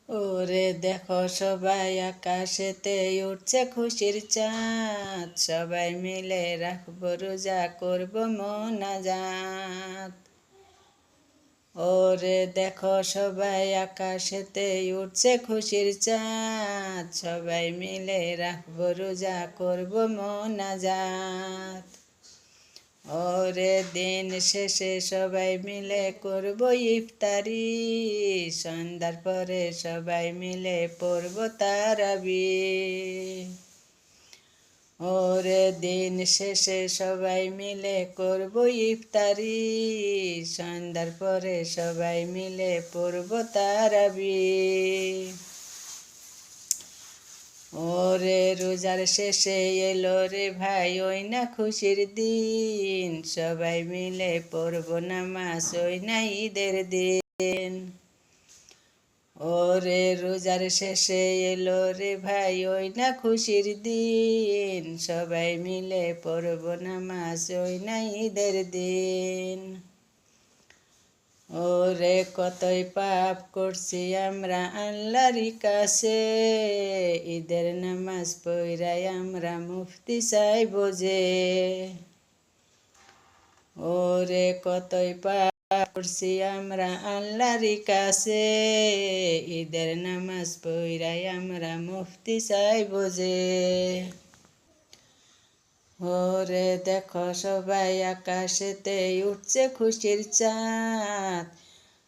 ওরে দেখো সবাই আকাশেতে উঠছে খুশির চাঁদ, সবাই মিলে রাখবো রোজা করবো মোনাজাত। ওরে দেখো সবাই আকাশেতে উঠছে খুশির চাঁদ, সবাই মিলে রাখবো রোজা করবো মোনাজাত। ওরে দিন শেষে সবাই মিলে করব ইফতারি, সন্ধ্যার পরে সবাই মিলে পড়ব তারাবি। ওরে দিন শেষে সবাই মিলে করব ইফতারি, সন্ধ্যার পরে সবাই মিলে পড়ব তারাবি। ওরে রোজার শেষে এলো রে ভাই ওই না খুশির দিন, সবাই মিলে পড়ব নামাজ ওই না ঈদের দিন। ওরে রোজার শেষে এলো রে ভাই ওই না খুশির দিন, সবাই মিলে পড়ব নামাজ ওই না ঈদের দিন। ওরে কতই পাপ করছি আমরা আল্লাহর কাছে, ঈদের নামাজ পড়াই আমরা মুফতি চাইব যে। ওরে কতই পাপ করছি আমরা আল্লাহর কাছে, ঈদের নামাজ পড়াই আমরা মুফতি চাইব যে। ওরে দেখো সবাই আকাশেতে উঠছে খুশির চাঁদ,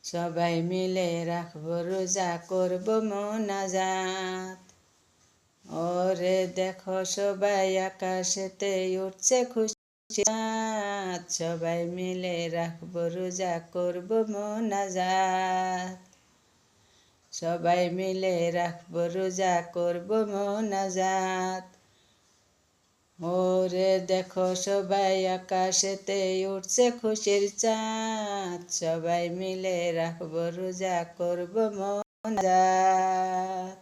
সবাই মিলে রাখবো রোজা করবো মোনাজাত। ওরে দেখো সবাই আকাশেতে উঠছে খুশির চাঁদ, সবাই মিলে রাখবো রোজা করবো মোনাজাত। সবাই মিলে রাখবো রোজা করবো মোনাজাত। ওরে দেখো সবাই আকাশেতে উঠছে খুশির চাঁদ, সবাই মিলে রাখবো রোজা করবো মোনাজাত।